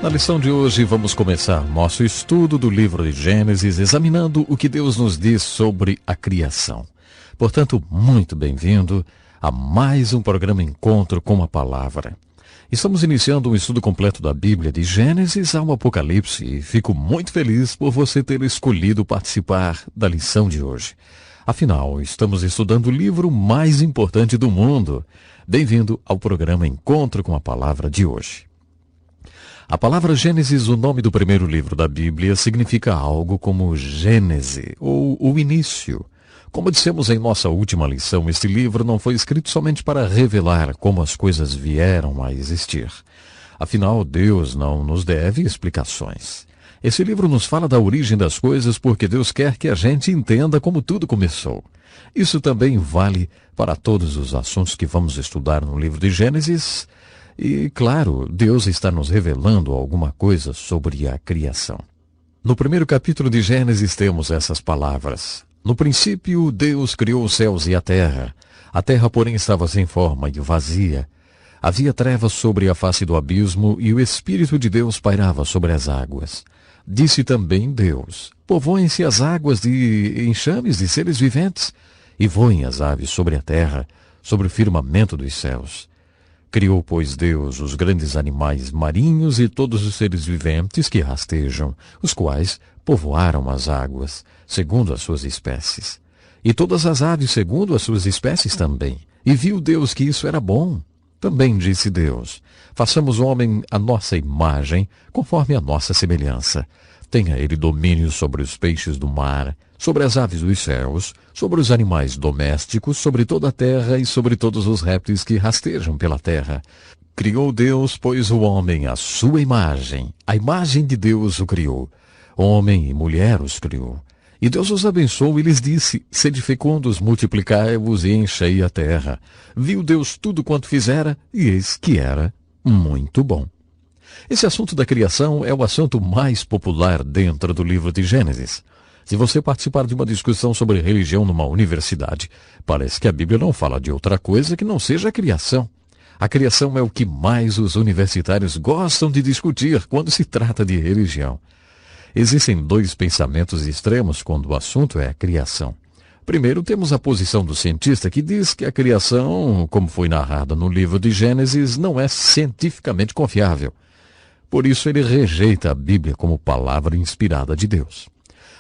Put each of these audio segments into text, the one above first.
Na lição de hoje vamos começar nosso estudo do livro de Gênesis, examinando o que Deus nos diz sobre a criação. Portanto, muito bem-vindo a mais um programa Encontro com a Palavra. Estamos iniciando um estudo completo da Bíblia de Gênesis ao Apocalipse e fico muito feliz por você ter escolhido participar da lição de hoje. Afinal, estamos estudando o livro mais importante do mundo. Bem-vindo ao programa Encontro com a Palavra de hoje. A palavra Gênesis, o nome do primeiro livro da Bíblia, significa algo como Gênese, ou o início. Como dissemos em nossa última lição, este livro não foi escrito somente para revelar como as coisas vieram a existir. Afinal, Deus não nos deve explicações. Esse livro nos fala da origem das coisas porque Deus quer que a gente entenda como tudo começou. Isso também vale para todos os assuntos que vamos estudar no livro de Gênesis. E, claro, Deus está nos revelando alguma coisa sobre a criação. No primeiro capítulo de Gênesis temos essas palavras. No princípio, Deus criou os céus e a terra. A terra, porém, estava sem forma e vazia. Havia trevas sobre a face do abismo e o Espírito de Deus pairava sobre as águas. Disse também Deus: povoem-se as águas de enxames de seres viventes, e voem as aves sobre a terra, sobre o firmamento dos céus. Criou, pois, Deus os grandes animais marinhos e todos os seres viventes que rastejam, os quais povoaram as águas, segundo as suas espécies. E todas as aves segundo as suas espécies também. E viu Deus que isso era bom. Também disse Deus: façamos o homem à nossa imagem, conforme a nossa semelhança. Tenha ele domínio sobre os peixes do mar, sobre as aves dos céus, sobre os animais domésticos, sobre toda a terra e sobre todos os répteis que rastejam pela terra. Criou Deus, pois, o homem à sua imagem. A imagem de Deus o criou. Homem e mulher os criou. E Deus os abençoou e lhes disse: sede fecundos, multiplicai-vos e enchei a terra. Viu Deus tudo quanto fizera, e eis que era muito bom. Esse assunto da criação é o assunto mais popular dentro do livro de Gênesis. Se você participar de uma discussão sobre religião numa universidade, parece que a Bíblia não fala de outra coisa que não seja a criação. A criação é o que mais os universitários gostam de discutir quando se trata de religião. Existem dois pensamentos extremos quando o assunto é a criação. Primeiro, temos a posição do cientista que diz que a criação, como foi narrada no livro de Gênesis, não é cientificamente confiável. Por isso, ele rejeita a Bíblia como palavra inspirada de Deus.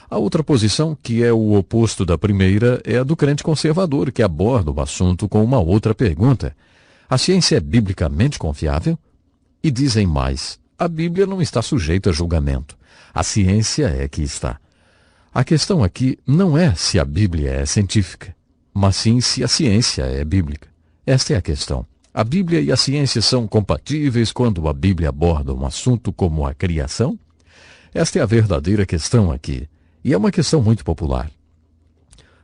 A outra posição, que é o oposto da primeira, é a do crente conservador, que aborda o assunto com uma outra pergunta. A ciência é biblicamente confiável? E dizem mais: a Bíblia não está sujeita a julgamento. A ciência é que está. A questão aqui não é se a Bíblia é científica, mas sim se a ciência é bíblica. Esta é a questão. A Bíblia e a ciência são compatíveis quando a Bíblia aborda um assunto como a criação? Esta é a verdadeira questão aqui, e é uma questão muito popular.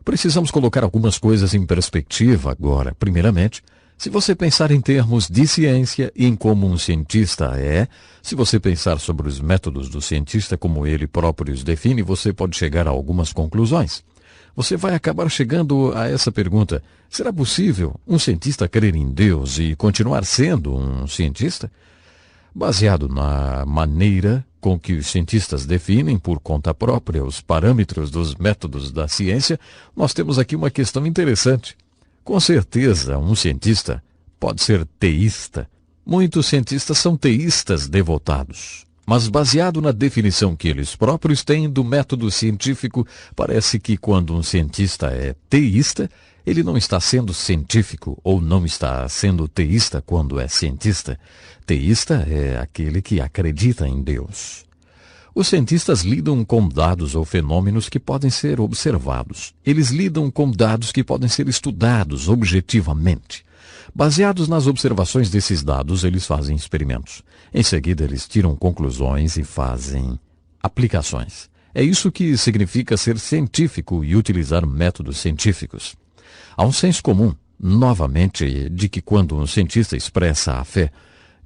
Precisamos colocar algumas coisas em perspectiva agora. Primeiramente, se você pensar em termos de ciência e em como um cientista é, se você pensar sobre os métodos do cientista como ele próprio os define, você pode chegar a algumas conclusões. Você vai acabar chegando a essa pergunta: será possível um cientista crer em Deus e continuar sendo um cientista? Baseado na maneira com que os cientistas definem por conta própria os parâmetros dos métodos da ciência, nós temos aqui uma questão interessante. Com certeza, um cientista pode ser teísta. Muitos cientistas são teístas devotados. Mas baseado na definição que eles próprios têm do método científico, parece que quando um cientista é teísta, ele não está sendo científico ou não está sendo teísta quando é cientista. Teísta é aquele que acredita em Deus. Os cientistas lidam com dados ou fenômenos que podem ser observados. Eles lidam com dados que podem ser estudados objetivamente. Baseados nas observações desses dados, eles fazem experimentos. Em seguida, eles tiram conclusões e fazem aplicações. É isso que significa ser científico e utilizar métodos científicos. Há um senso comum, novamente, de que quando um cientista expressa a fé,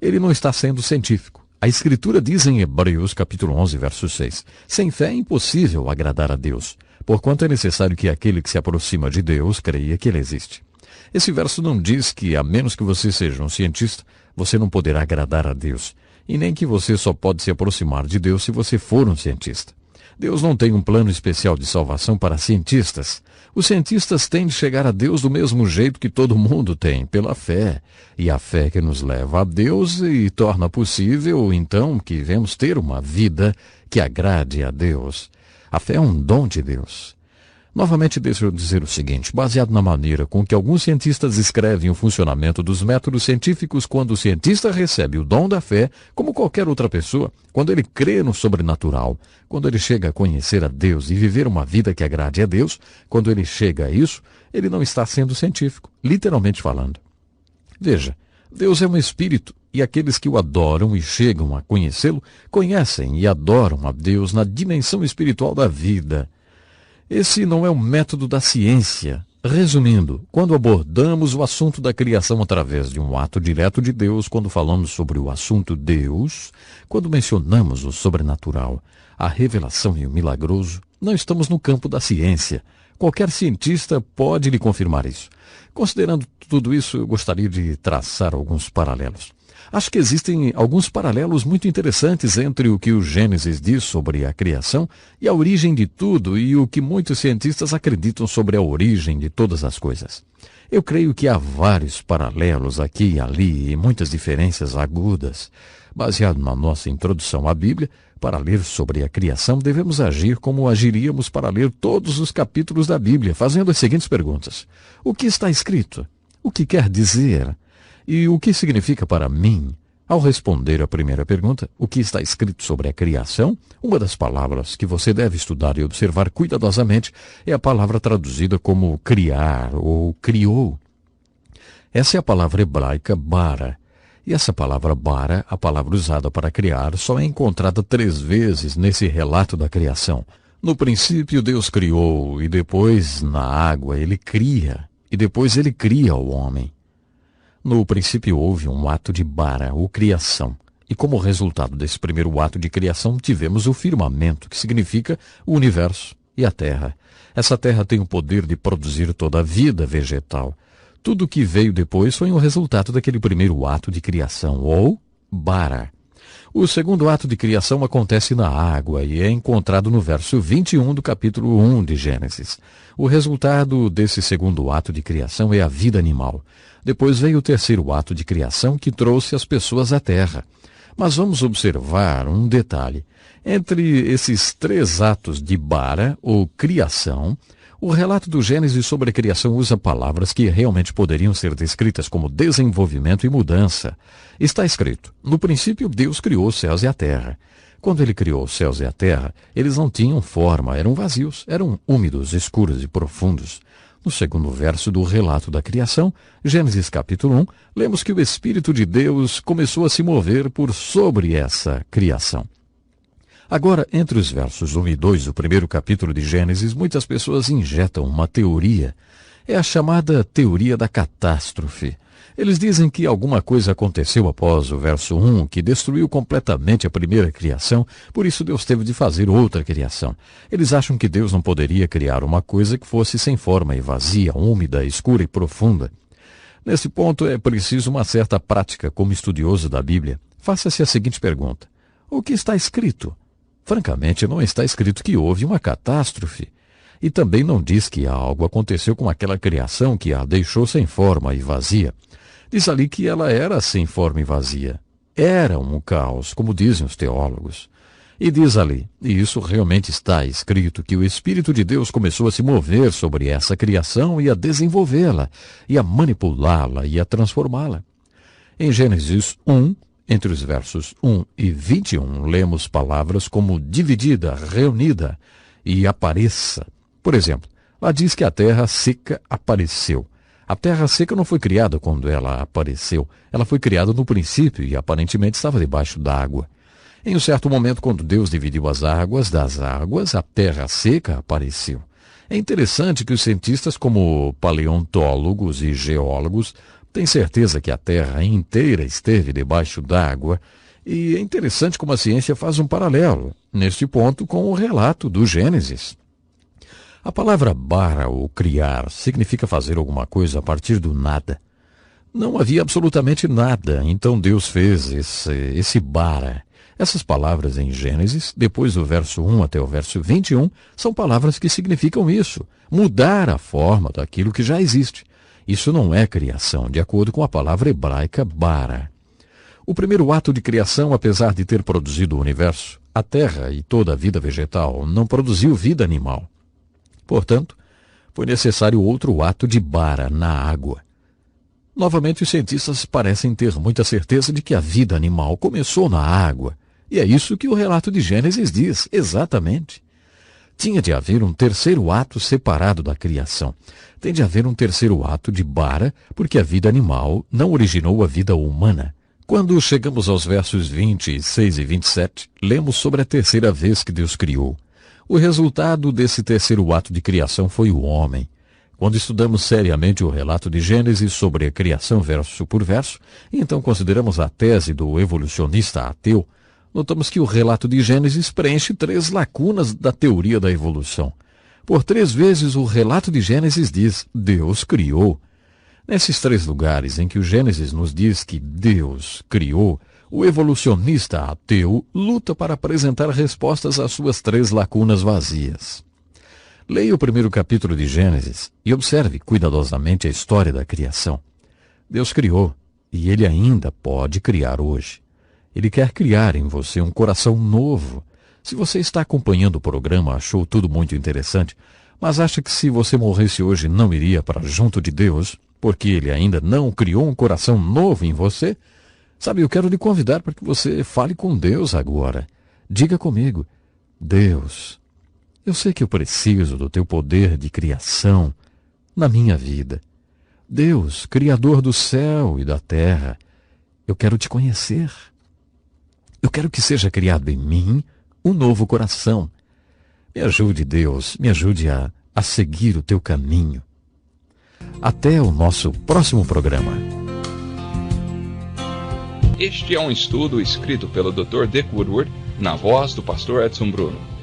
ele não está sendo científico. A Escritura diz em Hebreus, capítulo 11, verso 6, sem fé é impossível agradar a Deus, porquanto é necessário que aquele que se aproxima de Deus creia que Ele existe. Esse verso não diz que, a menos que você seja um cientista, você não poderá agradar a Deus. e nem que você só pode se aproximar de Deus se você for um cientista. Deus não tem um plano especial de salvação para cientistas. Os cientistas têm de chegar a Deus do mesmo jeito que todo mundo tem, pela fé. E a fé que nos leva a Deus e torna possível, então, que venhamos ter uma vida que agrade a Deus. A fé é um dom de Deus. Novamente, deixa eu dizer o seguinte, baseado na maneira com que alguns cientistas descrevem o funcionamento dos métodos científicos, quando o cientista recebe o dom da fé, como qualquer outra pessoa, quando ele crê no sobrenatural, quando ele chega a conhecer a Deus e viver uma vida que agrade a Deus, quando ele chega a isso, ele não está sendo científico, literalmente falando. Veja, Deus é um espírito, e aqueles que o adoram e chegam a conhecê-lo, conhecem e adoram a Deus na dimensão espiritual da vida. Esse não é o método da ciência. Resumindo, quando abordamos o assunto da criação através de um ato direto de Deus, quando falamos sobre o assunto Deus, quando mencionamos o sobrenatural, a revelação e o milagroso, não estamos no campo da ciência. Qualquer cientista pode lhe confirmar isso. Considerando tudo isso, eu gostaria de traçar alguns paralelos. Acho que existem alguns paralelos muito interessantes entre o que o Gênesis diz sobre a criação e a origem de tudo e o que muitos cientistas acreditam sobre a origem de todas as coisas. Eu creio que há vários paralelos aqui e ali e muitas diferenças agudas. Baseado na nossa introdução à Bíblia, para ler sobre a criação, devemos agir como agiríamos para ler todos os capítulos da Bíblia, fazendo as seguintes perguntas. O que está escrito? O que quer dizer? E o que significa para mim? Ao responder a primeira pergunta, o que está escrito sobre a criação, uma das palavras que você deve estudar e observar cuidadosamente é a palavra traduzida como criar ou criou. Essa é a palavra hebraica bara. E essa palavra bara, a palavra usada para criar, só é encontrada 3 vezes nesse relato da criação. No princípio Deus criou, e depois na água ele cria, e depois ele cria o homem. No princípio houve um ato de bara, ou criação, e como resultado desse primeiro ato de criação tivemos o firmamento, que significa o universo e a terra. Essa terra tem o poder de produzir toda a vida vegetal. Tudo o que veio depois foi um resultado daquele primeiro ato de criação, ou bara. O segundo ato de criação acontece na água e é encontrado no verso 21 do capítulo 1 de Gênesis. O resultado desse segundo ato de criação é a vida animal. Depois veio o terceiro ato de criação que trouxe as pessoas à terra. Mas vamos observar um detalhe. Entre esses 3 atos de bara, ou criação, o relato do Gênesis sobre a criação usa palavras que realmente poderiam ser descritas como desenvolvimento e mudança. Está escrito, no princípio Deus criou os céus e a terra. Quando ele criou os céus e a terra, eles não tinham forma, eram vazios, eram úmidos, escuros e profundos. No segundo verso do relato da criação, Gênesis capítulo 1, lemos que o Espírito de Deus começou a se mover por sobre essa criação. Agora, entre os versos 1 e 2 do primeiro capítulo de Gênesis, muitas pessoas injetam uma teoria. É a chamada teoria da catástrofe. Eles dizem que alguma coisa aconteceu após o verso 1, que destruiu completamente a primeira criação, por isso Deus teve de fazer outra criação. Eles acham que Deus não poderia criar uma coisa que fosse sem forma e vazia, úmida, escura e profunda. Nesse ponto é preciso uma certa prática como estudioso da Bíblia. Faça-se a seguinte pergunta. O que está escrito? Francamente, não está escrito que houve uma catástrofe. E também não diz que algo aconteceu com aquela criação que a deixou sem forma e vazia. Diz ali que ela era sem forma e vazia. Era um caos, como dizem os teólogos. E diz ali, e isso realmente está escrito, que o Espírito de Deus começou a se mover sobre essa criação e a desenvolvê-la, e a manipulá-la e a transformá-la. Em Gênesis 1, entre os versos 1 e 21, lemos palavras como dividida, reunida e apareça. Por exemplo, lá diz que a terra seca apareceu. A terra seca não foi criada quando ela apareceu. Ela foi criada no princípio e aparentemente estava debaixo d'água. Em um certo momento, quando Deus dividiu as águas das águas, a terra seca apareceu. É interessante que os cientistas, como paleontólogos e geólogos, têm certeza que a terra inteira esteve debaixo d'água. E é interessante como a ciência faz um paralelo, neste ponto, com o relato do Gênesis. A palavra bara, ou criar, significa fazer alguma coisa a partir do nada. Não havia absolutamente nada, então Deus fez esse bara. Essas palavras em Gênesis, depois do verso 1 até o verso 21, são palavras que significam isso, mudar a forma daquilo que já existe. Isso não é criação, de acordo com a palavra hebraica bara. O primeiro ato de criação, apesar de ter produzido o universo, a terra e toda a vida vegetal, não produziu vida animal. Portanto, foi necessário outro ato de bara na água. Novamente, os cientistas parecem ter muita certeza de que a vida animal começou na água. E é isso que o relato de Gênesis diz, exatamente. Tinha de haver um terceiro ato separado da criação. Tem de haver um terceiro ato de bara, porque a vida animal não originou a vida humana. Quando chegamos aos versos 26 e 27, lemos sobre a terceira vez que Deus criou. O resultado desse terceiro ato de criação foi o homem. Quando estudamos seriamente o relato de Gênesis sobre a criação verso por verso, e então consideramos a tese do evolucionista ateu, notamos que o relato de Gênesis preenche 3 lacunas da teoria da evolução. Por 3 vezes o relato de Gênesis diz, Deus criou. Nesses 3 lugares em que o Gênesis nos diz que Deus criou, o evolucionista ateu luta para apresentar respostas às suas 3 lacunas vazias. Leia o primeiro capítulo de Gênesis e observe cuidadosamente a história da criação. Deus criou, e Ele ainda pode criar hoje. Ele quer criar em você um coração novo. Se você está acompanhando o programa, achou tudo muito interessante, mas acha que se você morresse hoje não iria para junto de Deus, porque Ele ainda não criou um coração novo em você, sabe, eu quero lhe convidar para que você fale com Deus agora. Diga comigo, Deus, eu sei que eu preciso do teu poder de criação na minha vida. Deus, Criador do céu e da terra, eu quero te conhecer. Eu quero que seja criado em mim um novo coração. Me ajude, Deus, me ajude a seguir o teu caminho. Até o nosso próximo programa. Este é um estudo escrito pelo Dr. Dick Woodward, na voz do pastor Edson Bruno.